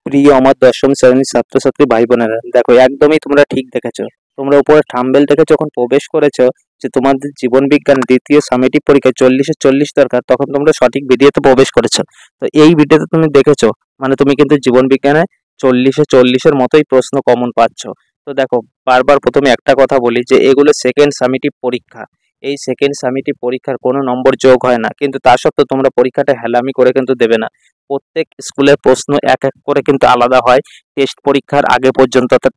প্রিয় আমার দশম শ্রেণীর ছাত্রছাত্রী ভাই বোনেরা, দেখো একদমই তোমরা ঠিক দেখেছো। তোমরা উপরে থাম্বনেল দেখে যখন প্রবেশ করেছো যে তোমাদের জীবন বিজ্ঞান দ্বিতীয় সামেটিক পরীক্ষায় 40-40 দরকার, তখন তোমরা সঠিক ভিডিওতে প্রবেশ করেছো। তো এই ভিডিওতে তুমি দেখেছো, মানে তুমি কিন্তু জীবন বিজ্ঞানে 40-40 মতোই প্রশ্ন কমন পাচ্ছ। তো দেখো, বারবার প্রথমে একটা কথা বলি যে এগুলো সেকেন্ড সামেটিক পরীক্ষা। এই সেকেন্ড সামেটিক পরীক্ষার কোনো নম্বর যোগ হয় না, কিন্তু তা সত্ত্বেও তোমরা পরীক্ষাটা হেলামি করে কিন্তু দেবে না। প্রত্যেক স্কুলের প্রশ্ন এক এক করে কিন্তু আলাদা হয় টেস্ট পরীক্ষার আগে পর্যন্ত, অর্থাৎ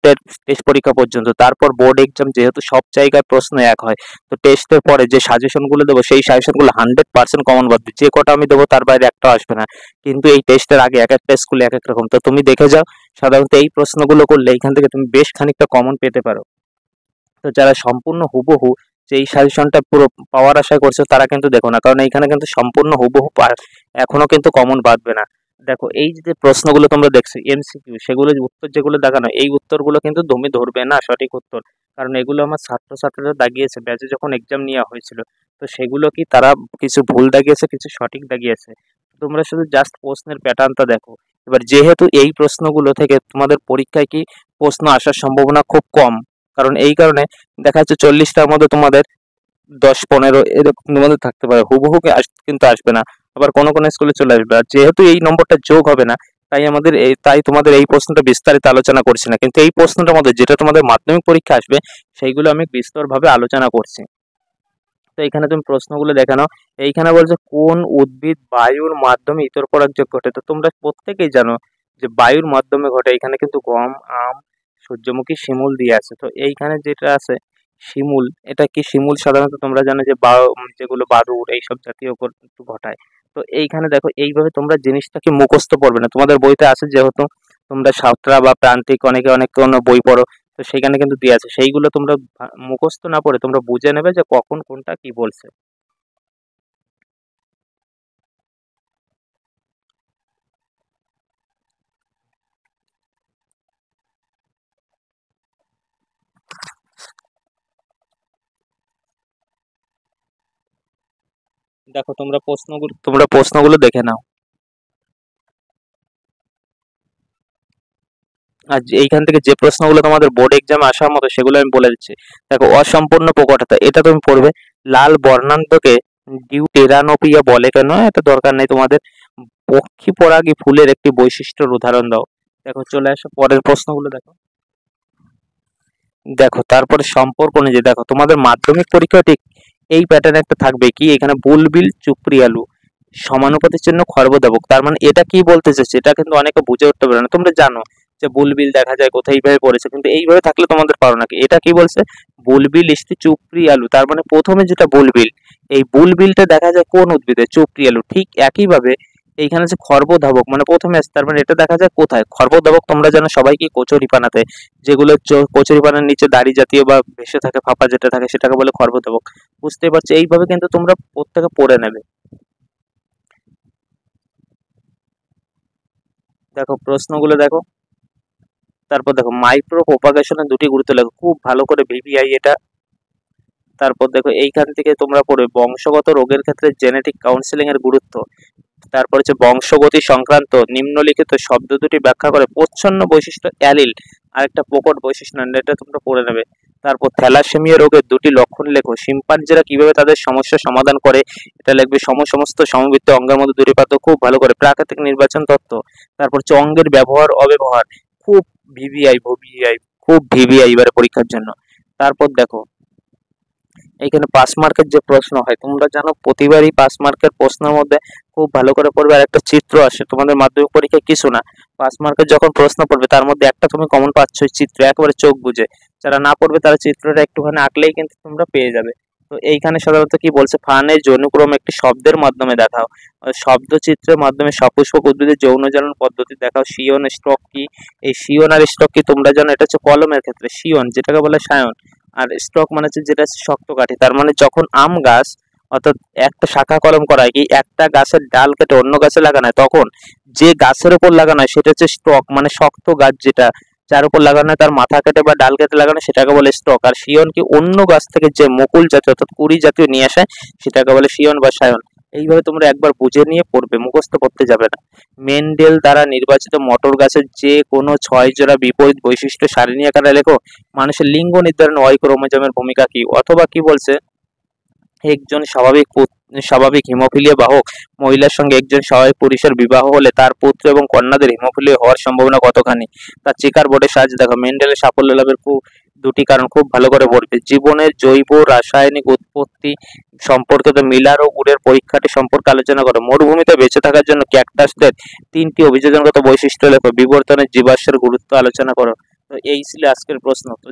টেস্ট পরীক্ষা পর্যন্ত। তারপর বোর্ড এক্সাম, যেহেতু সব জায়গায় প্রশ্ন এক হয়, তো টেস্টের পরে যে সাজেশনগুলো দেবো সেই সাজেশনগুলো 100% কমন পাবে। যে কটা আমি দেবো তার বাইরে একটা আসবে না। কিন্তু এই টেস্টের আগে এক একটা স্কুলে এক এক রকম। তো তুমি দেখে যাও, সাধারণত এই প্রশ্নগুলো করলে এইখান থেকে তুমি বেশ খানিকটা কমন পেতে পারো। তো যারা সম্পূর্ণ হুবহু যে এই সাজেশনটা পুরো পাওয়ার আশা করছো, তারা কিন্তু দেখো না, কারণ এইখানে কিন্তু সম্পূর্ণ হুবহু এখনো কিন্তু কমন বাঁধবে না। দেখো, এই যে প্রশ্নগুলো তোমরা দেখছো এমসিকিউ, সেগুলো উত্তর যেগুলো দেখানো, এই উত্তরগুলো কিন্তু তুমি ধরবে না সঠিক উত্তর, কারণ এগুলো আমার ছাত্রছাত্রীরা দাগিয়েছে ব্যাচে যখন এক্সাম নেওয়া হয়েছিল। তো সেগুলো কি তারা কিছু ভুল দাগিয়েছে, কিছু সঠিক দাগিয়েছে। তোমরা শুধু জাস্ট প্রশ্নের প্যাটার্নটা দেখো। এবার যেহেতু এই প্রশ্নগুলো থেকে তোমাদের পরীক্ষায় কি প্রশ্ন আসার সম্ভাবনা খুব কম, কারণ এই কারণে দেখা যাচ্ছে 40টার মধ্যে তোমাদের 10-15 এরকম তোমাদের থাকতে পারে, হুবহু কিন্তু আসবে না। আবার কোনো কোনো স্কুলে চলে আসবে। আর যেহেতু এই নম্বরটা যোগ হবে না, তাই তোমাদের এই প্রশ্নটা বিস্তারিত আলোচনা করছি না, কিন্তু এই প্রশ্নটার মধ্যে যেটা তোমাদের মাধ্যমিক পরীক্ষা আসবে সেইগুলো আমি বিস্তরভাবে আলোচনা করছি। তো এখানে তুমি প্রশ্নগুলো দেখে নাও। এইখানে বলছে কোন উদ্ভিদ বায়ুর মাধ্যমে ইতর পরাগযোগ ঘটে। তো তোমরা প্রত্যেকেই জানো যে বায়ুর মাধ্যমে ঘটে। এখানে কিন্তু গম, আম, সূর্যমুখী, শিমুল দিয়ে আছে। তো এইখানে যেটা আছে শিমুল, এটা কি শিমুল সাধারণত তোমরা জানো যে যেগুলো বাদুড় এইসব জাতীয় একটু ঘটায়। তো এইখানে দেখো, এইভাবে তোমরা জিনিসটাকে মুখস্থ পড়বে না। তোমাদের বইতে আছে, যেহেতু তোমরা সাঁতরা বা প্রান্তিক অনেকে অনেক কোনো বই পড়ো, তো সেখানে কিন্তু দিয়ে আছে। সেইগুলো তোমরা মুখস্থ না পড়ে তোমরা বুঝে নেবে যে কখন কোনটা কি বলছে। দেখো, তোমরা প্রশ্নগুলো দেখে নাও। আর এইখান থেকে যে প্রশ্নগুলো তোমাদের বোর্ড এক্সামে আসার মতো সেগুলো আমি বলে দিচ্ছি। দেখো, অসম্পূর্ণ প্রকটতা, এটা তুমি পড়বে। লাল বর্ণান্তকে ডিউটেরানোপিয়া বলে কেন, এটা দরকার নেই তোমাদের। পক্ষী পরাগী ফুলের একটি বৈশিষ্ট্যের উদাহরণ দাও। দেখো, চলে আসো পরের প্রশ্নগুলো দেখো। দেখো, তারপরে সম্পর্ক অনুযায়ী দেখো, তোমাদের মাধ্যমিক পরীক্ষা ঠিক এই প্যাটার্ন একটা থাকবে, কি এখানে বুলবিল চুপড়ি আলু সমানুপাতির জন্য খর্বদাবক। তার মানে এটা কি বলতে চাইছে, এটা কিন্তু অনেকে বুঝে উঠতে পারে না। তোমরা জানো যে বুলবিল দেখা যায় কোথায়, এইভাবে পড়েছে, কিন্তু এইভাবে থাকলে তোমাদের পারো নাকি। এটা কি বলছে, বুলবিল ইস্তি চুপড়ি আলু, তার মানে প্রথমে যেটা বুলবিল, এই বুলবিলটা দেখা যায় কোন উদ্ভিদে, চুপড়ি আলু। ঠিক একইভাবে এইখানে যে খর্বধাবক, মানে প্রথমে আসছে, তার মানে এটা দেখা যায় কোথায়, খর্বধাবক। তোমরা জানো সবাই কি কচুরিপানাতে, যেগুলো কচুরিপানার নিচে দাড়ি জাতীয় বা ভেসে থাকে ফাঁপা যেটা থাকে, সেটাকে বলে খর্বধাবক। বুঝতেই পারছো, এইভাবে কিন্তু তোমরা প্রত্যেকে পড়ে নেবে। দেখো, প্রশ্নগুলো দেখো। তারপর দেখো, মাইক্রো প্রোপাগেশনের দুটি গুরুত্ব লেখো, খুব ভালো করে ভিভিআই এটা। তারপর দেখো, এইখান থেকে তোমরা পড়বে বংশগত রোগের ক্ষেত্রে জেনেটিক কাউন্সিলিং এর গুরুত্ব। তারপর হচ্ছে বংশগতি সংক্রান্ত নিম্নলিখিত শব্দ দুটি ব্যাখ্যা করে। প্রচ্ছন্ন বৈশিষ্ট্য অ্যালিল, আরেকটা প্রকট বৈশিষ্ট্য, এটা তোমরা পড়ে নেবে। তারপর থ্যালাসেমিয়া রোগের দুটি লক্ষণ লেখো। শিম্পাঞ্জিরা কিভাবে তাদের সমস্যা সমাধান করে, এটা লিখবে। সমস্ত সমবৃত্ত অঙ্গের মধ্যে দুটি পার্থক্য, খুব ভালো করে। প্রাকৃতিক নির্বাচন তত্ত্ব, তারপর হচ্ছে অঙ্গের ব্যবহার অব্যবহার, খুব ভিভিআই, খুব ভিভিআই এবারে পরীক্ষার জন্য। তারপর দেখো, এখানে পাস মার্কের যে প্রশ্ন হয়, তোমরা জানো প্রতিবারই পাস মার্কের প্রশ্নের মধ্যে খুব ভালো করে পড়বে আর একটা চিত্র আসে। তোমাদের মাধ্যমিক পরীক্ষায় কিছু না, পাস মার্কের যখন প্রশ্ন পড়বে তার মধ্যে একটা তুমি কমন পাচ্ছ চিত্র, একেবারে চোখ বুঝে। যারা না পড়বে তারা চিত্রটা একটুখানি আঁকলেই কিন্তু তোমরা পেয়ে যাবে। তো এইখানে সাধারণত কি বলছে, ফানের যৌনক্রম একটি শব্দের মাধ্যমে দেখাও। শব্দ চিত্রের মাধ্যমে সপুষ্পক উদ্ভিদের যৌন জ্বালন পদ্ধতি দেখাও। শিয়ন স্টক কি, এই শিয়ন আর স্টক কি তোমরা জানো, এটা হচ্ছে কলমের ক্ষেত্রে শিয়ন, যেটাকে বলে সায়ন। আর স্টক মানে হচ্ছে যেটা শক্ত কাঠি। তার মানে যখন আম গাছ, অর্থাৎ একটা শাখা কলম করা হয়, কি একটা গাছের ডাল কেটে অন্য গাছে লাগানো হয়, তখন যে গাছের উপর লাগানো হয় সেটা হচ্ছে স্টক, মানে শক্ত গাছ যেটা, যার উপর লাগানো হয় তার মাথা কেটে বা ডাল কেটে লাগানো, সেটাকে বলে স্টক। আর শিয়ন কি, অন্য গাছ থেকে যে মুকুল জাতীয় অর্থাৎ কুড়ি জাতীয় নিয়ে আসে, সেটাকে বলে শিয়ন বা সায়ন। এইভাবে তোমরা একবার বুঝে নিয়ে পড়বে, মুখস্থ করতে যাবে না। মেন্ডেল দ্বারা নির্বাচিত মটর গাছের যে কোনো 6 জোড়া বিপরীত বৈশিষ্ট্য সারণী আকারে লেখো। মানুষের লিঙ্গ নির্ধারণে ওয়াই ক্রোমোজোমের ভূমিকা কি? অথবা কি বলছে, একজন স্বাভাবিক হিমোফিলিয়া বাহক মহিলার সঙ্গে একজন স্বাভাবিক পুরুষের বিবাহ হলে তার পুত্র এবং কন্যাদের হিমোফিলিয়া হওয়ার সম্ভাবনা কতখানি? তার চেকার বোর্ডের সাহায্যে দেখো। মেন্ডেলের সাফল্য লাভের দুটি কারণ খুব ভালো করে পড়বে। জীবনের জৈব রাসায়নিক উৎপত্তি সম্পর্কিত মিলার ও উডের পরীক্ষাটি সম্পর্কে আলোচনা করো। মরুভূমিতে বেঁচে থাকার জন্য ক্যাকটাসদের 3টি অভিযোজনগত বৈশিষ্ট্য লেখো। বিবর্তনের জীবাশ্মের গুরুত্ব আলোচনা করো। তো এই ছিল আজকের প্রশ্ন। তো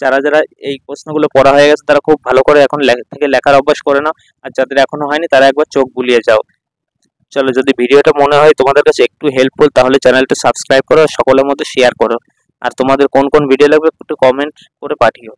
যারা যারা এই প্রশ্নগুলো পড়া হয়ে গেছে তারা খুব ভালো করে এখন থেকে লেখার অভ্যাস করে নাও, আর যাদের এখনো হয়নি তারা একবার চোখ বুলিয়ে যাও। চলো, যদি ভিডিওটা মনে হয় তোমাদের কাছে একটু হেল্পফুল তাহলে চ্যানেলটা সাবস্ক্রাইব করো আর সকলের মধ্যে শেয়ার করো। আর তোমাদের কোন কোন ভিডিও লাগবে একটু কমেন্ট করে পাঠিও।